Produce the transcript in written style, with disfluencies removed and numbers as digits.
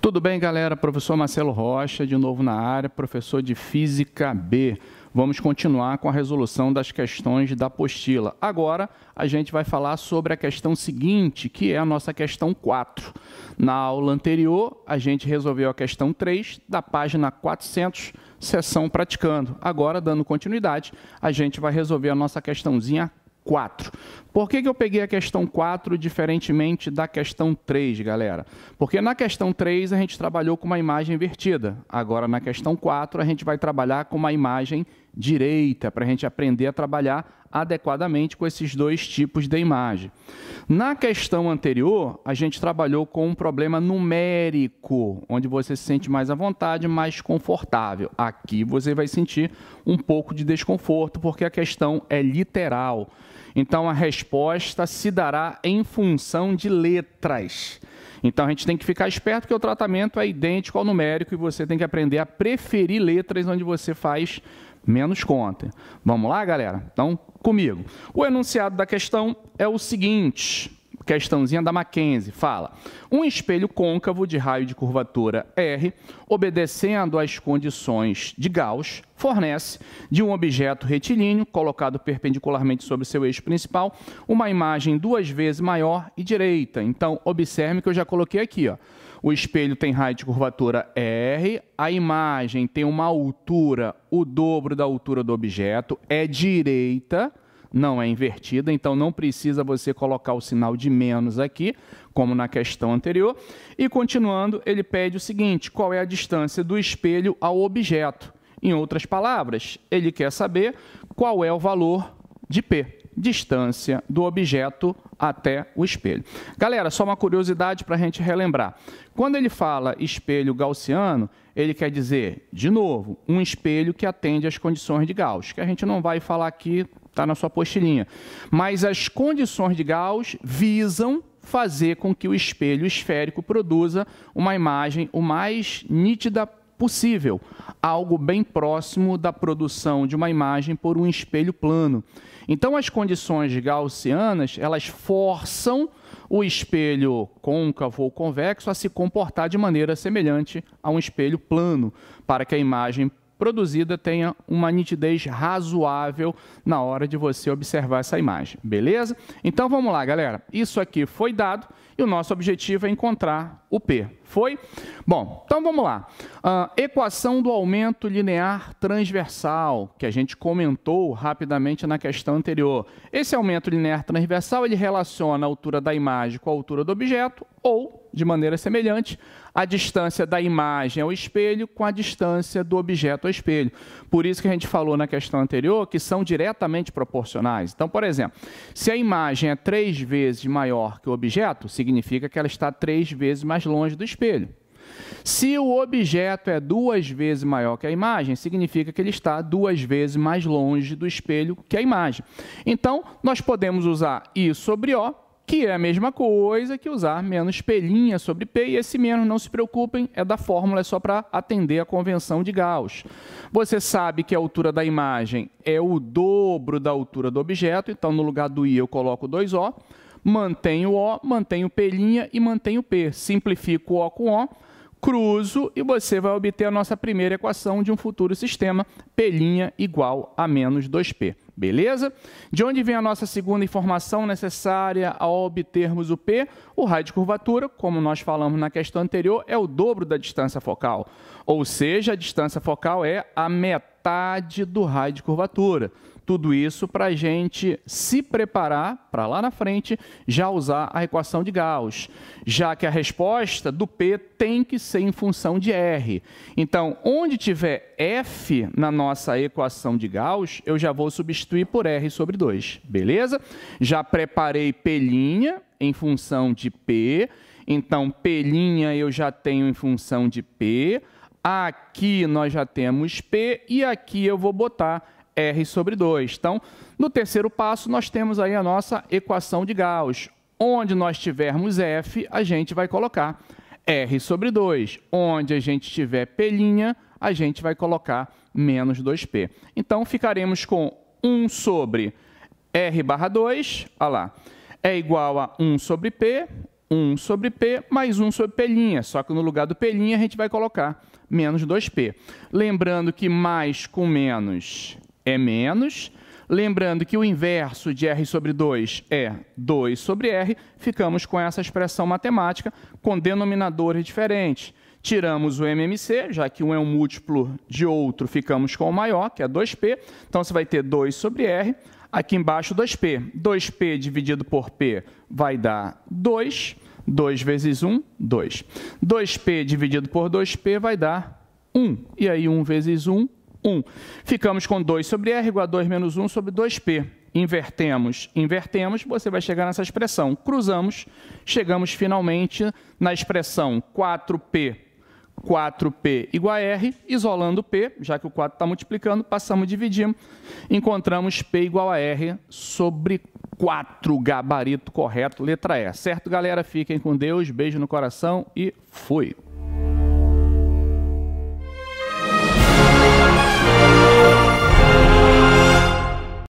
Tudo bem, galera? Professor Marcelo Rocha, de novo na área, professor de Física B. Vamos continuar com a resolução das questões da apostila. Agora, a gente vai falar sobre a questão seguinte, que é a nossa questão 4. Na aula anterior, a gente resolveu a questão 3, da página 400, seção praticando. Agora, dando continuidade, a gente vai resolver a nossa questãozinha 4. Por que eu peguei a questão 4 diferentemente da questão 3, galera? Porque na questão 3 a gente trabalhou com uma imagem invertida. Agora, na questão 4, a gente vai trabalhar com uma imagem direita, para a gente aprender a trabalhar adequadamente com esses dois tipos de imagem. Na questão anterior, a gente trabalhou com um problema numérico, onde você se sente mais à vontade, mais confortável. Aqui você vai sentir um pouco de desconforto, porque a questão é literal. Então, a resposta se dará em função de letras. Então, a gente tem que ficar esperto que o tratamento é idêntico ao numérico e você tem que aprender a preferir letras onde você faz menos conta. Vamos lá, galera? Então, comigo. O enunciado da questão é o seguinte, questãozinha da Mackenzie, fala: um espelho côncavo de raio de curvatura R, obedecendo às condições de Gauss, fornece de um objeto retilíneo, colocado perpendicularmente sobre seu eixo principal, uma imagem 2 vezes maior e direita. Então, observe que eu já coloquei aqui, ó. O espelho tem raio de curvatura R, a imagem tem uma altura, o dobro da altura do objeto, é direita, não é invertida, então não precisa você colocar o sinal de menos aqui, como na questão anterior. E continuando, ele pede o seguinte: qual é a distância do espelho ao objeto? Em outras palavras, ele quer saber qual é o valor de P, distância do objeto até o espelho. Galera, só uma curiosidade para a gente relembrar. Quando ele fala espelho gaussiano, ele quer dizer, de novo, um espelho que atende às condições de Gauss, que a gente não vai falar aqui, está na sua apostilinha. Mas as condições de Gauss visam fazer com que o espelho esférico produza uma imagem o mais nítida possível, algo bem próximo da produção de uma imagem por um espelho plano. Então, as condições gaussianas, elas forçam o espelho côncavo ou convexo a se comportar de maneira semelhante a um espelho plano, para que a imagem produzida tenha uma nitidez razoável na hora de você observar essa imagem, beleza? Então, vamos lá, galera. Isso aqui foi dado e o nosso objetivo é encontrar o P. Foi? Bom, então vamos lá. Equação do aumento linear transversal, que a gente comentou rapidamente na questão anterior. Esse aumento linear transversal, ele relaciona a altura da imagem com a altura do objeto ou, de maneira semelhante, a distância da imagem ao espelho com a distância do objeto ao espelho. Por isso que a gente falou na questão anterior que são diretamente proporcionais. Então, por exemplo, se a imagem é 3 vezes maior que o objeto, significa que ela está 3 vezes mais longe do espelho. Se o objeto é 2 vezes maior que a imagem, significa que ele está 2 vezes mais longe do espelho que a imagem. Então, nós podemos usar I sobre O, que é a mesma coisa que usar menos P' sobre P, e esse menos, não se preocupem, é da fórmula, é só para atender a convenção de Gauss. Você sabe que a altura da imagem é o dobro da altura do objeto, então no lugar do I eu coloco 2O, mantenho O, mantenho P' e mantenho P. Simplifico O com O, cruzo e você vai obter a nossa primeira equação de um futuro sistema, P' igual a menos 2P. Beleza? De onde vem a nossa segunda informação necessária ao obtermos o P? O raio de curvatura, como nós falamos na questão anterior, é o dobro da distância focal. Ou seja, a distância focal é a metade do raio de curvatura. Tudo isso para a gente se preparar para lá na frente já usar a equação de Gauss, já que a resposta do P tem que ser em função de R. Então, onde tiver F na nossa equação de Gauss, eu já vou substituir por R sobre 2, beleza? Já preparei P' em função de P, então P' eu já tenho em função de P, aqui nós já temos P e aqui eu vou botar R sobre 2. Então, no terceiro passo, nós temos aí a nossa equação de Gauss. Onde nós tivermos F, a gente vai colocar R sobre 2. Onde a gente tiver P', a gente vai colocar menos 2P. Então, ficaremos com 1 sobre R barra 2, olha lá, é igual a 1 sobre P, 1 sobre P mais 1 sobre P', só que no lugar do P' a gente vai colocar menos 2P. Lembrando que mais com menos é menos. Lembrando que o inverso de R sobre 2 é 2 sobre R, ficamos com essa expressão matemática com denominadores diferentes. Tiramos o MMC, já que um é um múltiplo de outro, ficamos com o maior, que é 2P. Então, você vai ter 2 sobre R. Aqui embaixo, 2P. 2P dividido por P vai dar 2. 2 vezes 1, 2. 2P dividido por 2P vai dar 1. E aí, 1 vezes 1, 1. Ficamos com 2 sobre R igual a 2 menos 1 sobre 2P. Invertemos, invertemos, você vai chegar nessa expressão. Cruzamos, chegamos finalmente na expressão 4P igual a R, isolando P, já que o 4 está multiplicando, passamos, dividimos, encontramos P igual a R sobre 4, gabarito correto, letra E. Certo, galera? Fiquem com Deus, beijo no coração e fui!